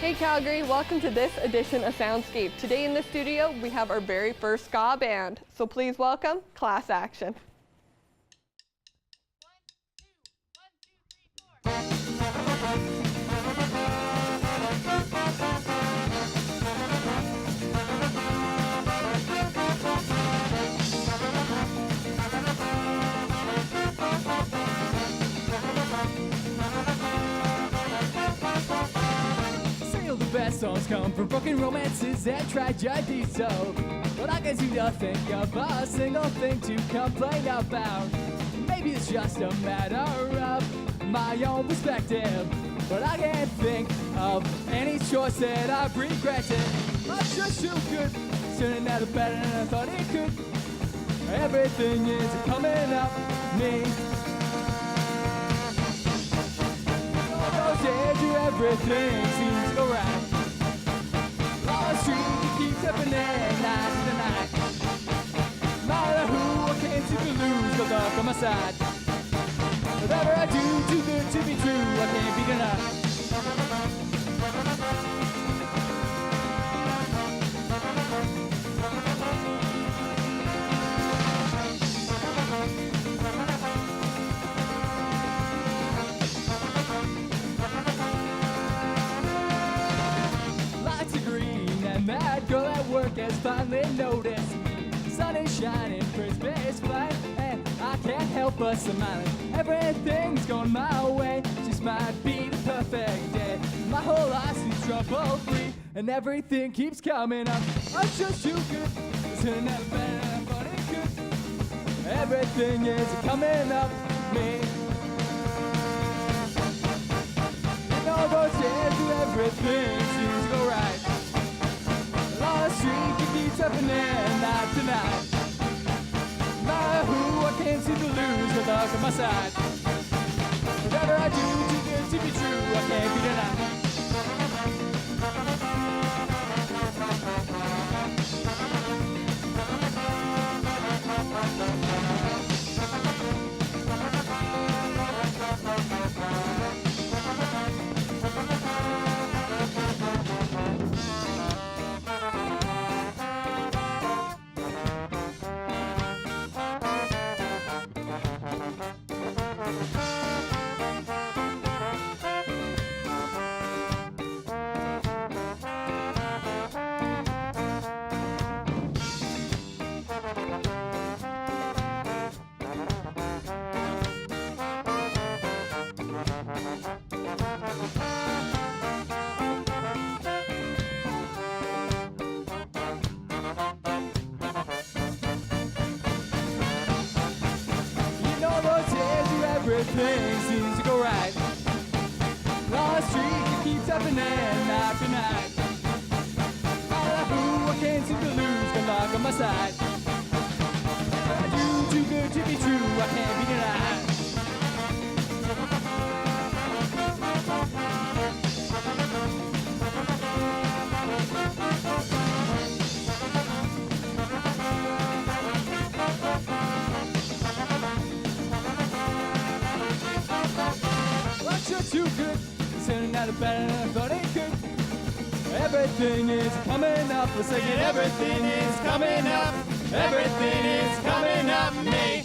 Hey Calgary, welcome to this edition of Soundscape. Today in the studio, we have our very first ska band. So please welcome Class Action. Best songs come from broken romances and tragedies, so but I can seem to think of a single thing to complain about. Maybe it's just a matter of my own perspective, but I can't think of any choice that I've regretted. I'm just too good, turning out better than I thought it could. Everything is coming up me. All those days, everything seems to go right. Keeps happening night to night. No matter who I can't seem to lose, good luck on my side. Whatever I do, too good to be true, I can't be denied. That girl at work has finally noticed. Sun is shining, Christmas is fine, and I can't help but smiling. Everything's going my way, just might be the perfect day. My whole life seems trouble-free, and everything keeps coming up. I'm just too good, it's turning out better than I thought it could. Everything is coming up me. And all those days, everything seems to go right. It keeps happening night to night. No matter who I can't seem to lose, good luck on my side. Whatever I do, too good to be true, I can't be denied. Everything seems to go right. Lost streak, it keeps happening night to night. No matter who I can't seem to lose, good luck on my side. I do too good to be true, I can't be denied. Too good, it's turning out better than I thought it could. Everything is coming up, we're saying everything is coming up. Everything is coming up me.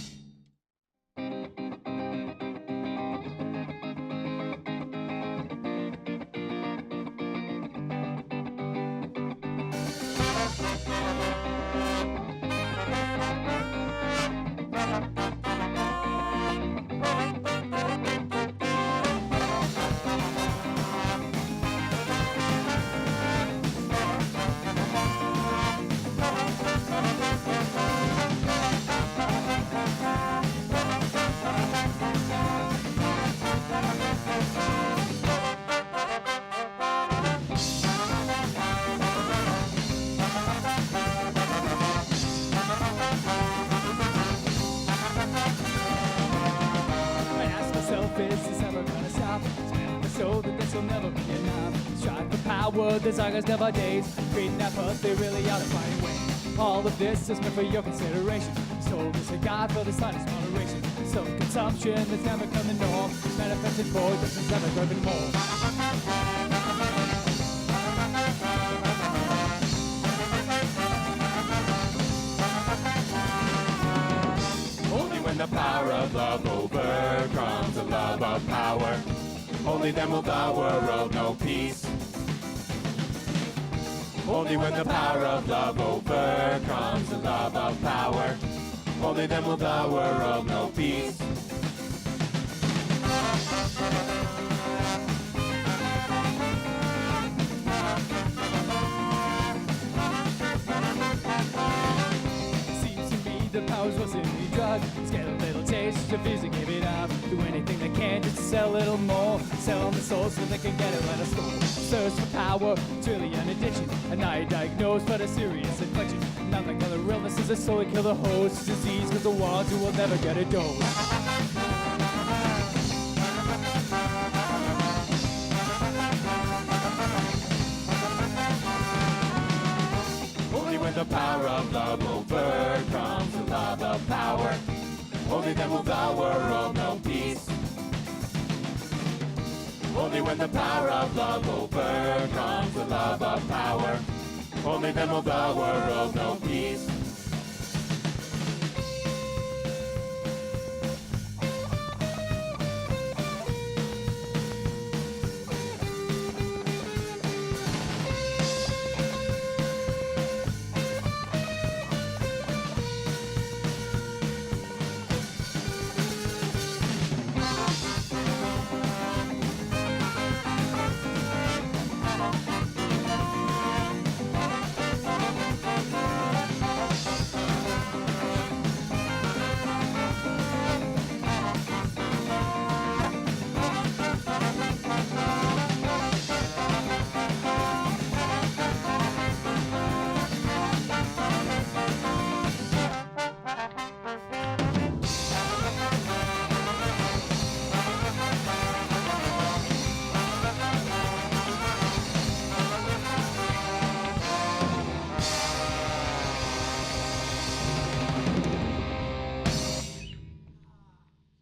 Is this ever gonna stop? So that this will never be enough. Strive for power, desires never days. Creating that path, they really are to find a way. All of this is meant for your consideration. So this a God for the slightest moderation. Self-consumption that's never come the norm. Manifested void that's never driven more. when the power of love overcomes the love of power, only then will the world know peace. Only when the power of love overcomes the love of power, only then will the world know peace. Seems to me the power's what's in the drug. Let's get a little taste of music, give it up. Do anything they can just to sell a little more. Sell on the soul so they can get it, let us go. Thirst for power, it's really an addiction. And now you're diagnosed, but a serious infection. Not like other illnesses that slowly kill the host. Disease cause the ones who will never get a dose. Only when the power of love overcomes the love of power, only then will the world know peace. Only when the power of love overcomes the love of power, only then will the world know peace.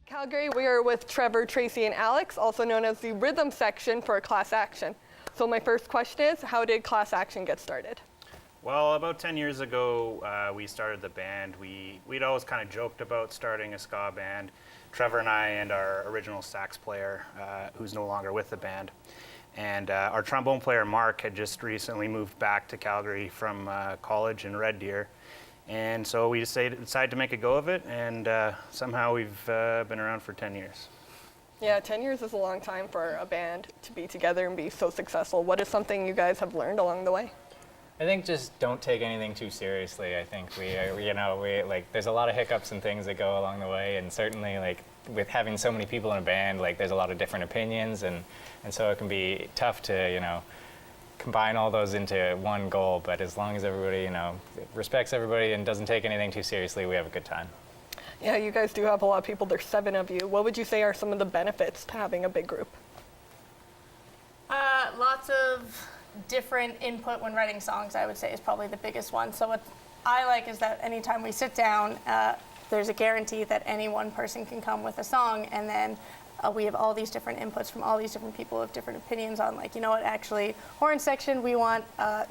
Calgary, we are with Trevor, Tracy, and Alex, also known as the rhythm section for Class Action. So my first question is, how did Class Action get started? Well, about 10 years ago, we started the band. We'd always kind of joked about starting a ska band. Trevor and I and our original sax player, who's no longer with the band. And our trombone player, Mark, had just recently moved back to Calgary from college in Red Deer. And so we decided to make a go of it, and somehow we've been around for 10 years. Yeah, 10 years is a long time for a band to be together and be so successful. What is something you guys have learned along the way? I think just don't take anything too seriously. I think there's a lot of hiccups and things that go along the way, and certainly like with having so many people in a band, like there's a lot of different opinions, and so it can be tough to, combine all those into one goal, but as long as everybody, respects everybody and doesn't take anything too seriously, we have a good time. Yeah, you guys do have a lot of people. There's 7 of you. What would you say are some of the benefits to having a big group? Lots of different input when writing songs, I would say, is probably the biggest one. So what I like is that anytime we sit down, there's a guarantee that any one person can come with a song, and then we have all these different inputs from all these different people with different opinions on, like, actually, horn section, we want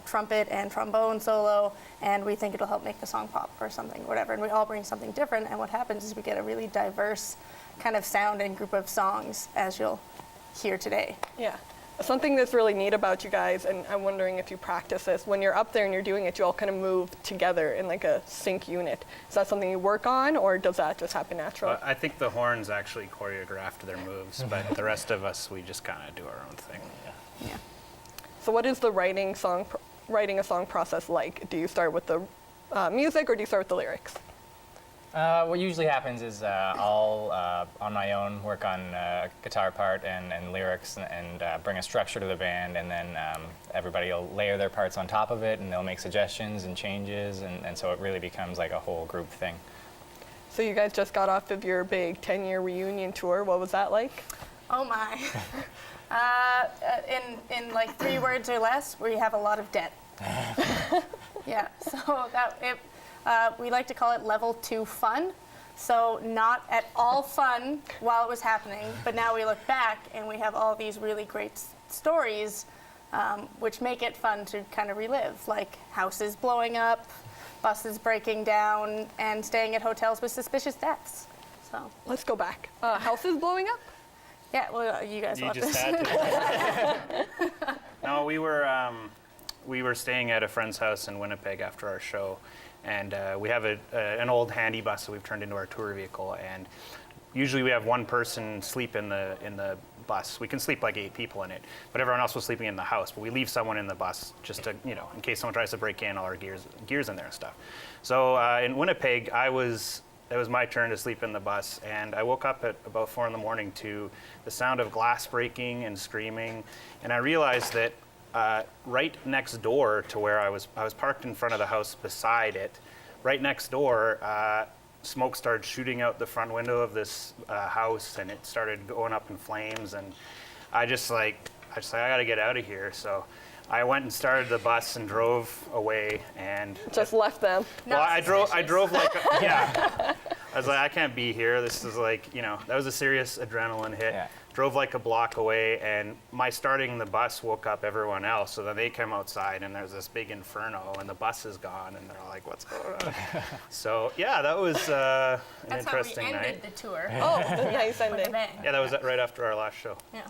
trumpet and trombone solo, and we think it'll help make the song pop or something, whatever. And we all bring something different, and what happens is we get a really diverse kind of sound and group of songs, as you'll hear today. Yeah. Something that's really neat about you guys, and I'm wondering if you practice this, when you're up there and you're doing it, you all kind of move together in like a sync unit. Is that something you work on, or does that just happen naturally? I think the horns actually choreographed their moves, but the rest of us, we just kind of do our own thing. Yeah. So what is the writing a song process like? Do you start with the music, or do you start with the lyrics? What usually happens is I'll, on my own, work on guitar part and lyrics and bring a structure to the band, and then everybody will layer their parts on top of it, and they'll make suggestions and changes, and so it really becomes like a whole group thing. So you guys just got off of your big 10-year reunion tour. What was that like? Oh my. In like 3 words or less, we have a lot of debt. Yeah, so we like to call it level 2 fun. So not at all fun while it was happening, but now we look back and we have all these really great stories, which make it fun to kind of relive, like houses blowing up, buses breaking down, and staying at hotels with suspicious deaths. So Let's go back. House is blowing up? yeah, well, you guys You want just this. had to. No, we were staying at a friend's house in Winnipeg after our show, and we have an old handy bus that we've turned into our tour vehicle. And usually we have one person sleep in the bus. We can sleep like 8 people in it, but everyone else was sleeping in the house. But we leave someone in the bus just to, in case someone tries to break in, all our gears in there and stuff. So in Winnipeg, it was my turn to sleep in the bus, and I woke up at about 4 a.m. to the sound of glass breaking and screaming, and I realized that right next door to where I was parked in front of the house beside it, right next door, smoke started shooting out the front window of this house, and it started going up in flames, and I gotta get out of here. So I went and started the bus and drove away, and Just left them. well, I drove like Yeah. I was like, I can't be here. This is like, that was a serious adrenaline hit. Yeah. Drove like a block away, and my starting the bus woke up everyone else. So then they come outside, and there's this big inferno, and the bus is gone, and they're like, what's going on? So yeah, that was an That's how we interesting ended night. the tour. Oh, nice with the ending. band. Yeah, that was right after our last show. Yeah.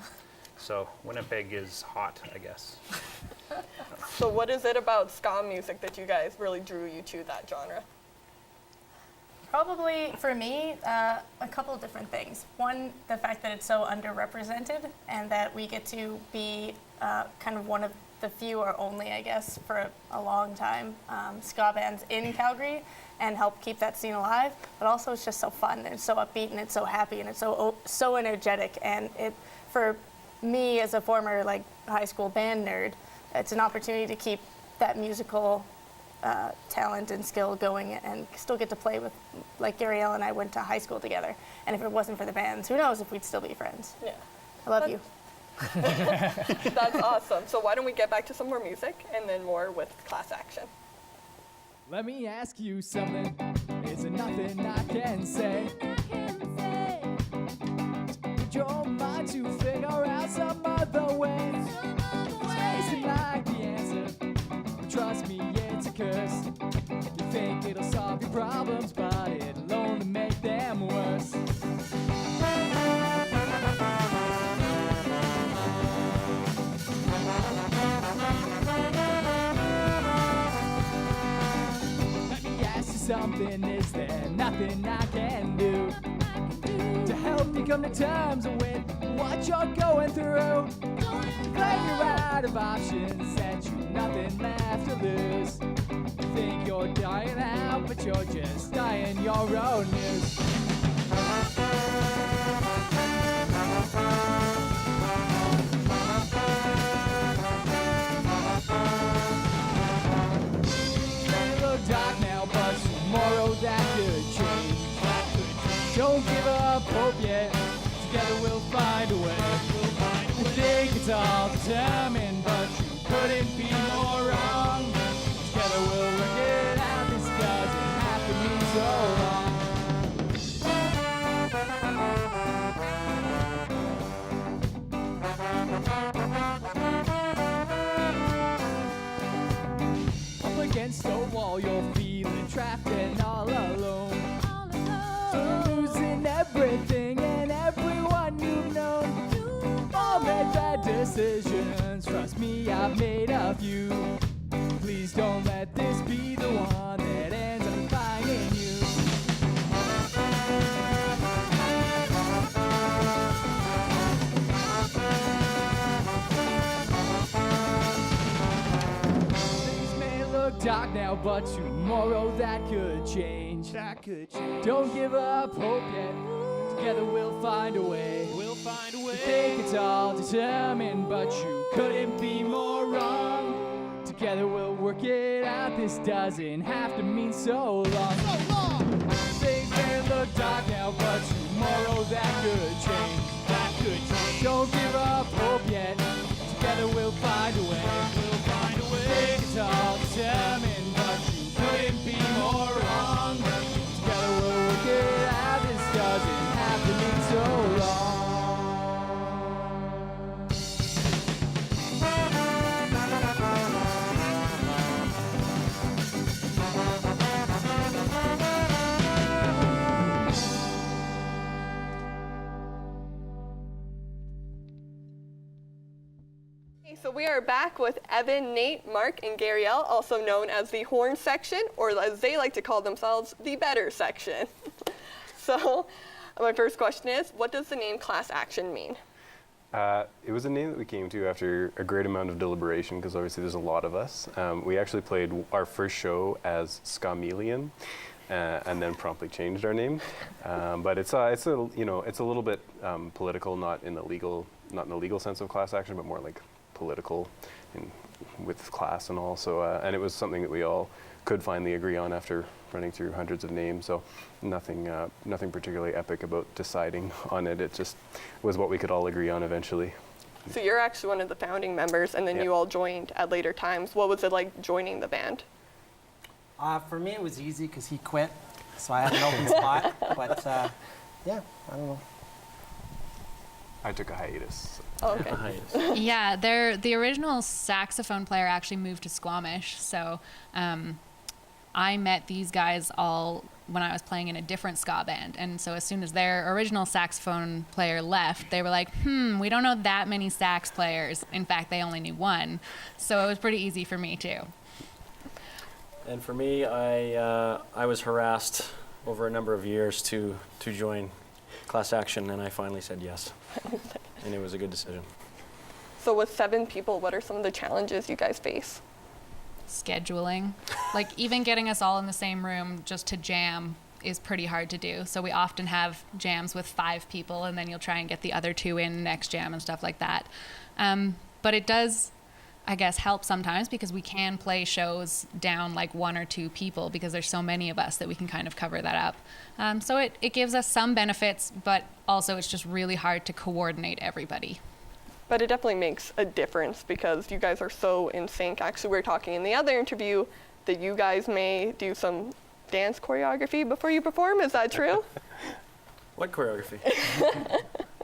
So Winnipeg is hot, I guess. So what is it about ska music that you guys really drew you to that genre? Probably for me, a couple of different things. One, the fact that it's so underrepresented and that we get to be kind of one of the few or only, I guess, for a long time, ska bands in Calgary and help keep that scene alive. But also it's just so fun and it's so upbeat and it's so happy and it's so energetic. And it, for me as a former high school band nerd, it's an opportunity to keep that musical talent and skill going and still get to play with, like Gabrielle and I went to high school together. And if it wasn't for the bands, who knows if we'd still be friends. Yeah. I love you. That's awesome. So why don't we get back to some more music and then more with class action. Let me ask you something. Is there nothing I can say? Would your mind to figure out some other way? Isn't like the answer. Trust me, it's a curse. You think it'll solve your problems, but it'll only make them worse. Let me ask you something, is there nothing I can do to help you come to terms with what you're going through? Claim you're out of options, that you nothing left to lose. You think you're dying out, but you're just dying your own news. May look dark now, but tomorrow that could change. Don't give up hope yet. Together we'll find a way. You think it's all determined, but you couldn't be more wrong. Together we'll work it out. This doesn't have to mean so long. Up against a wall, you're feeling trapped and all alone. Losing everything and everyone you've known. All made bad decisions. Trust me, I've made a few. Please don't let this be the one that ends up finding you. Things may look dark now, but tomorrow that could change. Don't give up hope yet. Together we'll find a way. You think it's all determined, but you couldn't be more wrong. Together we'll work it out. This doesn't have to mean so long. Things may look dark now, but tomorrow that could change. Don't give up hope yet. Together we'll find a way. You think it's all determined, but you couldn't be more wrong. Together we'll work it out. This doesn't have to mean so long. we are back with Evan, Nate, Mark, and Gabrielle, also known as the horn section, or as they like to call themselves, the better section. So my first question is, what does the name Class Action mean? It was a name that we came to after a great amount of deliberation, because obviously there's a lot of us. We actually played our first show as Ska-melian, and then promptly changed our name. But it's a little bit political, not in the legal sense of class action, but more like political with class and all. So and it was something that we all could finally agree on after running through hundreds of names. So nothing particularly epic about deciding on it. It just was what we could all agree on eventually. So you're actually one of the founding members, and then you all joined at later times. What was it like joining the band? For me, it was easy because he quit, so I had an open spot. But yeah, I don't know. I took a hiatus. Oh, okay. Yeah, the original saxophone player actually moved to Squamish, so I met these guys all when I was playing in a different ska band, and so as soon as their original saxophone player left, they were like, we don't know that many sax players. In fact, they only knew one, so it was pretty easy for me too. And for me, I was harassed over a number of years to join Class Action, and I finally said yes. And it was a good decision. So with 7 people, what are some of the challenges you guys face? Scheduling. Like even getting us all in the same room just to jam is pretty hard to do. So we often have jams with 5 people, and then you'll try and get the other 2 in next jam and stuff like that. But it does, I guess, help sometimes because we can play shows down like 1 or 2 people because there's so many of us that we can kind of cover that up. So it gives us some benefits, but also it's just really hard to coordinate everybody. But it definitely makes a difference because you guys are so in sync. Actually, we were talking in the other interview that you guys may do some dance choreography before you perform. Is that true? What choreography?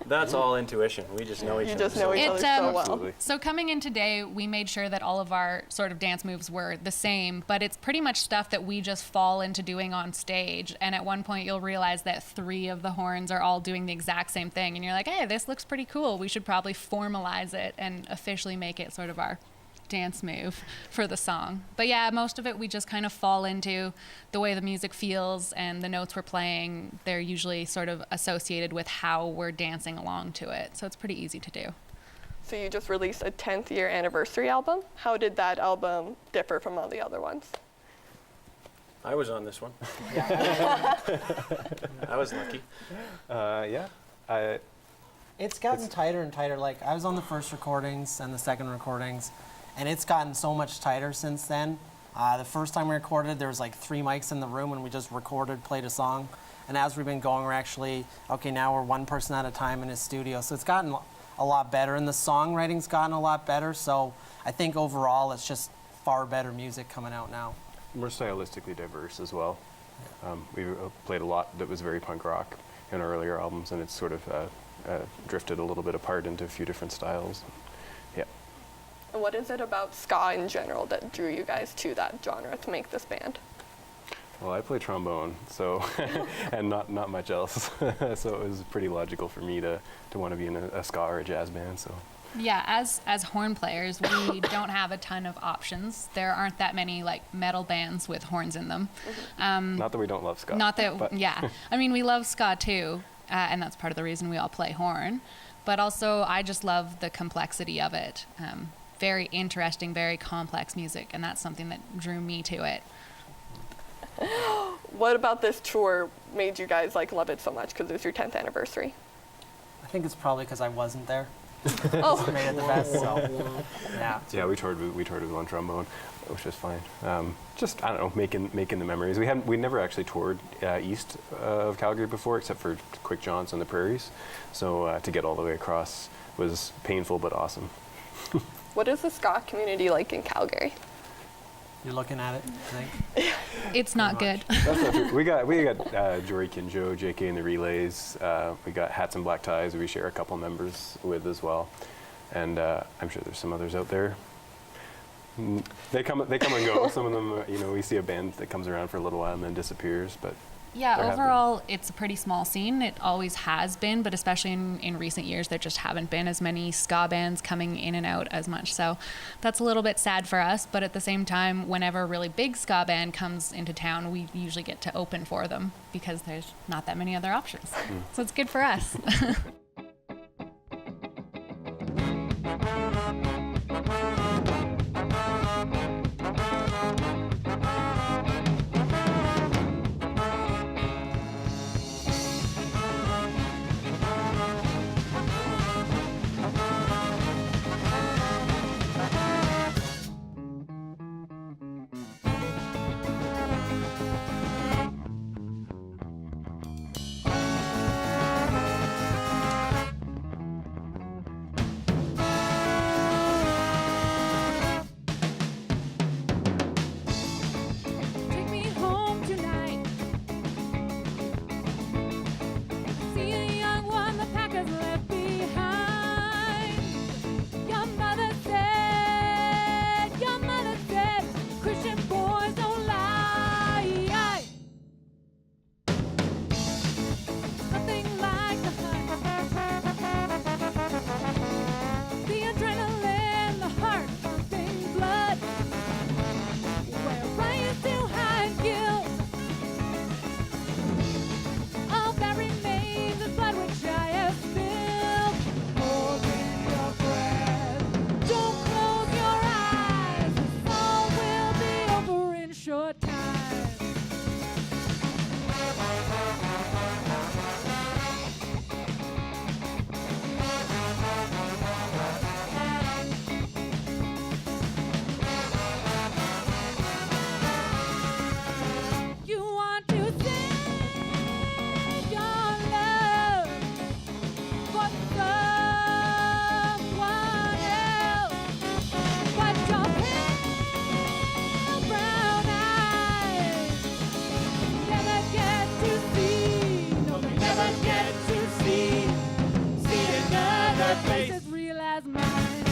That's all intuition. We just know each other. You just know each other so well. So coming in today, we made sure that all of our sort of dance moves were the same, but it's pretty much stuff that we just fall into doing on stage. And at one point, you'll realize that 3 of the horns are all doing the exact same thing. And you're like, hey, this looks pretty cool. We should probably formalize it and officially make it sort of our dance move for the song. But yeah, most of it we just kind of fall into the way the music feels, and the notes we're playing, they're usually sort of associated with how we're dancing along to it. So it's pretty easy to do. So you just released a 10th year anniversary album. How did that album differ from all the other ones? I was on this one. I was lucky. It's gotten tighter and tighter. Like I was on the first recordings and the second recordings, and it's gotten so much tighter since then. The first time we recorded, there was like 3 mics in the room, and we just recorded, played a song. And as we've been going, we're actually, okay, now we're 1 person at a time in a studio. So it's gotten a lot better, and the songwriting's gotten a lot better. So I think overall, it's just far better music coming out now. We're stylistically diverse as well. We played a lot that was very punk rock in our earlier albums, and it's sort of drifted a little bit apart into a few different styles. Yeah. And what is it about ska in general that drew you guys to that genre to make this band? Well, I play trombone, so and not much else. So it was pretty logical for me to want to be in a ska or a jazz band. So. Yeah, as horn players, we don't have a ton of options. There aren't that many like metal bands with horns in them. Not that we don't love ska. Not that, yeah. I mean, we love ska too, and that's part of the reason we all play horn. But also, I just love the complexity of it. Very interesting, very complex music, and that's something that drew me to it. What about this tour made you guys like love it so much because it was your 10th anniversary? I think it's probably because I wasn't there. Oh, Made it the best, so yeah. Yeah, we toured with one trombone, which was fine. Just I don't know, making the memories. We never actually toured east of Calgary before, except for quick jaunts on the prairies. So to get all the way across was painful but awesome. What is the ska community like in Calgary? You're looking at it, I think. It's not good. That's not true. We got Jory Kinjo, JK and the Relays. We got Hats and Black Ties, we share a couple members with as well. And I'm sure there's some others out there. They come and go. Some of them, we see a band that comes around for a little while and then disappears. But Yeah, There have been. overall, it's a pretty small scene. It always has been, but especially in recent years, there just haven't been as many ska bands coming in and out as much. So that's a little bit sad for us, but at the same time, whenever a really big ska band comes into town, we usually get to open for them because there's not that many other options. So it's good for us. Take me home tonight. See a young one the pack has left behind. Your mother said, Christian boys don't lie. Nothing like the hunt. The adrenaline, the heart pumping blood. Where Ryan still hide guilt of that remains the blood which I have spilled. Hold in your breath. Don't close your eyes. This all will be over in short time. You want to save your love for someone else, but your pale brown eyes never get to see, no, they never get to see another face as real as mine.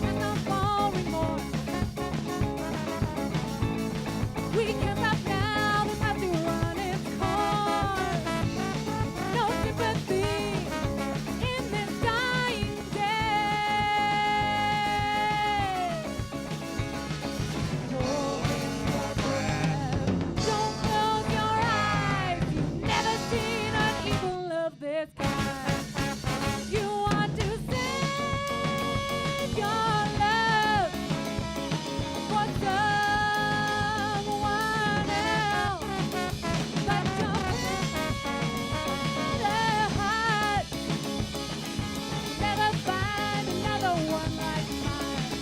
There's no more remorse. We can't stop now, this has to run its course. No sympathy in this dying day. Hold in your breath. Don't close your eyes. You've never seen an evil of this kind. You want to save your love for someone else, but your better heart never find another one like mine.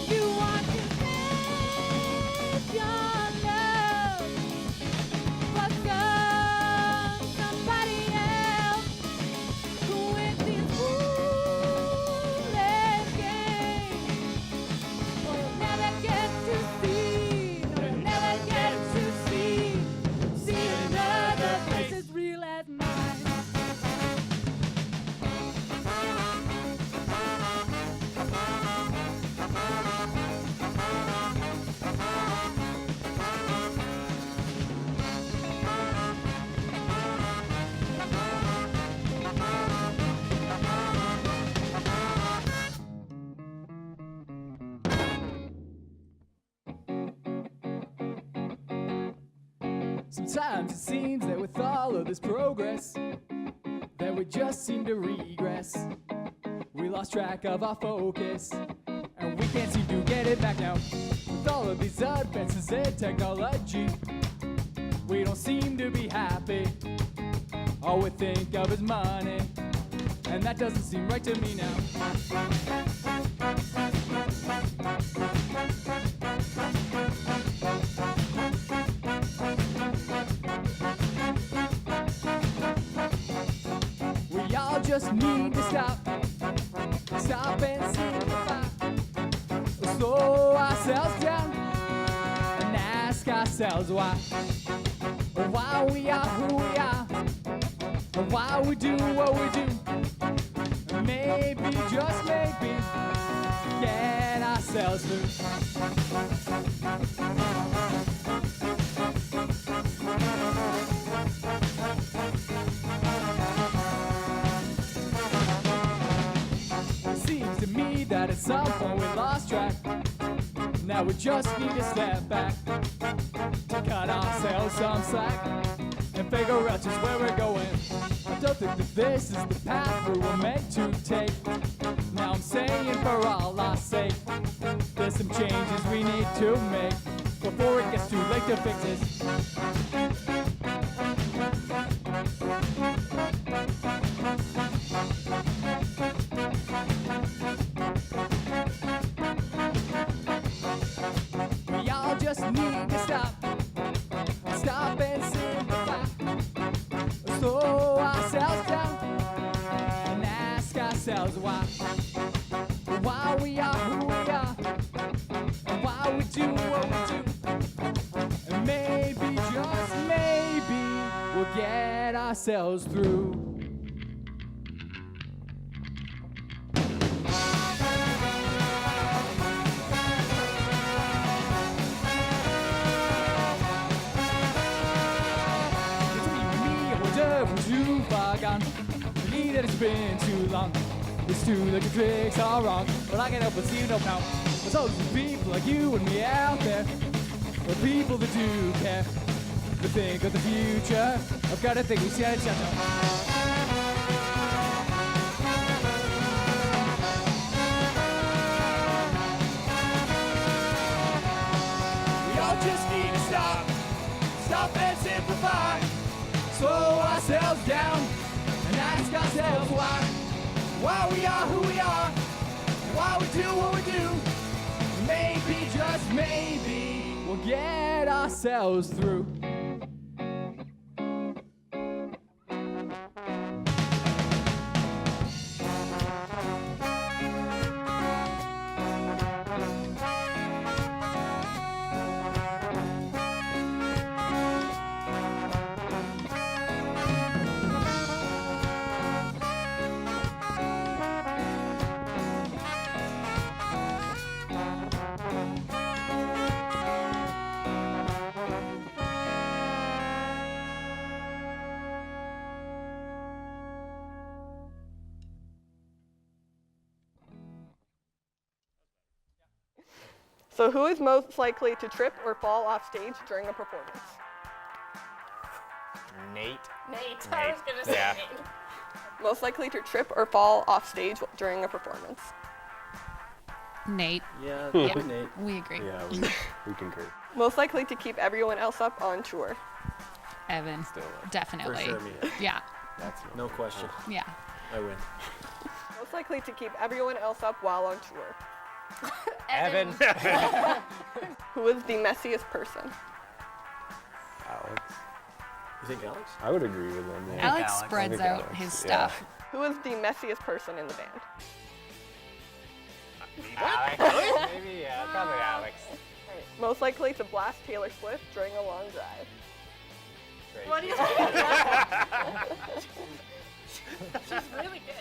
You want to save your love for somebody else who wins these foolish games. Oh, you'll never get to see, no, you'll never get to see another face as real as mine. Sometimes it seems that with all of this progress, that we just seem to regress. We lost track of our focus, and we can't seem to get it back now. With all of these advances in technology, we don't seem to be happy. All we think of is money, and that doesn't seem right to me now. just need to stop and simplify. Slow ourselves down and ask ourselves why we are who we are, and why we do what we do. Maybe, just maybe, get ourselves through. Seems to me that at some point we lost track. Now we just need to step back to cut ourselves some slack and figure out just where we're going. I don't think that this is the path we were meant to take. Now I'm saying for all our sake, there's some changes we need to make before it gets too late to fix it. We all just need to stop and simplify. Slow ourselves down and ask ourselves why we are who we are, and why we do what we do. And maybe, just maybe, we'll get ourselves through. Too far gone. Believe that it's been too long. It's true that your tricks are wrong, but I can't help but see you no count. There's always people like you and me out there, the people that do care, that think of the future. I've got to think we stand a chance now. We all just need to stop and simplify. Slow ourselves down and ask ourselves why we are who we are, why we do what we do. Maybe, just maybe, we'll get ourselves through. So who is most likely to trip or fall off stage during a performance? Nate. I was gonna say Yeah. Nate. Most likely to trip or fall off stage during a performance? Nate. Yeah, Yeah. Nate. We agree. Yeah, we concur. Most likely to keep everyone else up on tour? Evan. Still, Definitely. For sure, me. Yeah. that's No question. Yeah. I win. Most likely to keep everyone else up while on tour? Evan. Who is the messiest person? Alex. You think Alex? I would agree with him. Yeah. Alex Alex. spreads I think out Alex, his yeah. stuff. Who is the messiest person in the band? Alex. Maybe, yeah, probably Alex. Most likely to blast Taylor Swift during a long drive? Great. What do you think? She's really good.